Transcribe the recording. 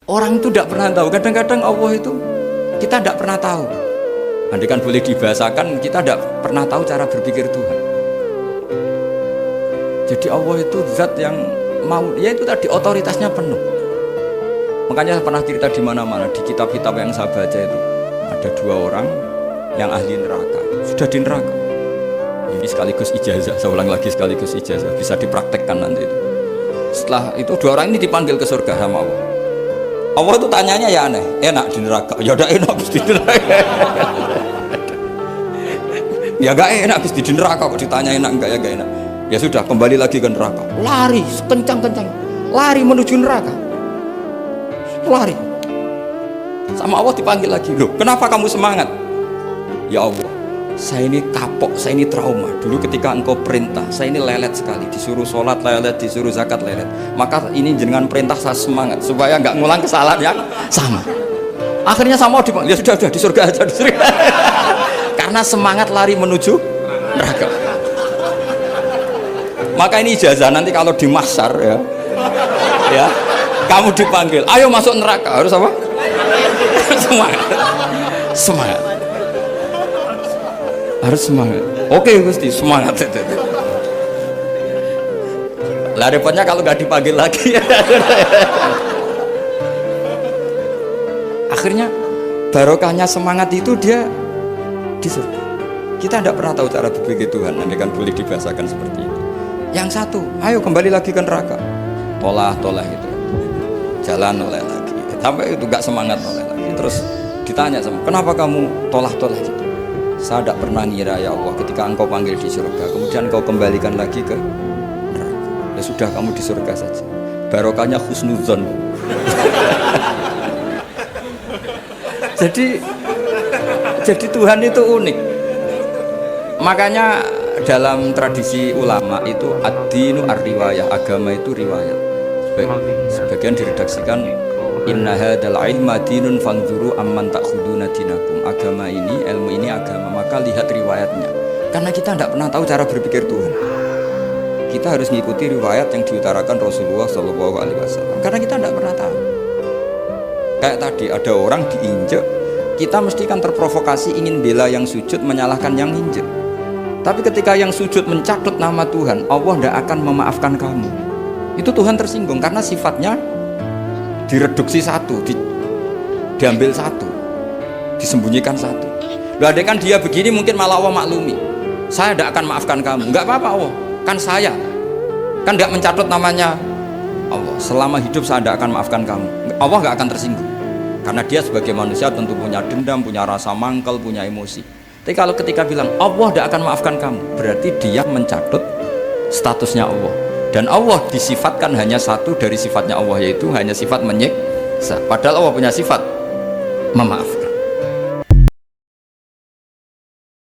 Orang itu tidak pernah tahu. Kadang-kadang Allah itu kita tidak pernah tahu. Andai kan boleh dibahasakan, kita tidak pernah tahu cara berpikir Tuhan. Jadi Allah itu zat yang mau, ya itu tadi otoritasnya penuh. Makanya saya pernah cerita di mana-mana, di kitab-kitab yang saya baca itu ada 2 orang yang ahli neraka, sudah di neraka. Ini sekaligus ijazah, saya ulang lagi sekaligus ijazah, bisa dipraktekkan nanti itu. Setelah itu 2 orang ini dipanggil ke surga sama Allah. Allah itu tanyanya ya aneh, enak di neraka? Ya udah enak habis di neraka. Ya gak enak habis di neraka, kok ditanya enak enggak, ya gak enak. Ya sudah, kembali lagi ke neraka. Lari sekencang-kencang, lari menuju neraka. Lari. Sama Allah dipanggil lagi. Loh, kenapa kamu semangat? Ya Allah, saya ini kapok, saya ini trauma. Dulu ketika engkau perintah, saya ini lelet sekali. Disuruh sholat lelet, disuruh zakat lelet. Maka ini dengan perintah saya semangat supaya nggak ngulang kesalahan yang sama. Akhirnya sama Allah dipanggil. Ya sudah di surga aja, di surga. Karena semangat lari menuju neraka. Maka ini ijazah nanti kalau di mahsyar ya, kamu dipanggil, ayo masuk neraka, harus apa? Semangat, semangat, harus semangat. Oke Gusti, semangat. Lah repotnya kalau nggak dipanggil lagi. Akhirnya barokahnya semangat itu dia di surga. Kita tidak pernah tahu cara berpikir Tuhan, nanti kan boleh dibahasakan seperti itu. Yang satu, ayo kembali lagi ke neraka. Tolah itu, jalan oleh lagi. Sampai itu gak semangat oleh lagi. Terus ditanya sama, kenapa kamu tolah gitu? Saya tidak pernah ngira ya Allah, ketika engkau panggil di surga, kemudian engkau kembalikan lagi ke neraka. Ya sudah, kamu di surga saja. Barokahnya husnudzon. Jadi Tuhan itu unik. Makanya dalam tradisi ulama itu ad-dinu ar-riwayah, agama itu riwayat. Sebagian diredaksikan inna hadzal ilma dinun fanzuru amman ta'khuduna dinakum. Agama ini, ilmu ini agama, maka lihat riwayatnya. Karena kita tidak pernah tahu cara berpikir Tuhan. Kita harus mengikuti riwayat yang diutarakan Rasulullah SAW. Karena kita tidak pernah tahu. Kayak tadi ada orang diinjek, kita mesti kan terprovokasi ingin bela yang sujud menyalahkan yang injek. Tapi ketika yang sujud mencatut nama Tuhan, Allah tidak akan memaafkan kamu. Itu Tuhan tersinggung karena sifatnya direduksi satu, diambil satu, disembunyikan satu. Loh, ada kan dia begini mungkin malah Allah maklumi. Saya tidak akan maafkan kamu. Enggak apa-apa Allah, kan saya. Kan tidak mencatut namanya Allah. Selama hidup saya tidak akan maafkan kamu. Allah nggak akan tersinggung. Karena dia sebagai manusia tentu punya dendam, punya rasa mangkel, punya emosi. Tapi kalau ketika bilang Allah tidak akan maafkan kamu, berarti dia mencatut statusnya Allah. Dan Allah disifatkan hanya satu dari sifatnya Allah, yaitu hanya sifat menyiksa. Padahal Allah punya sifat memaafkan.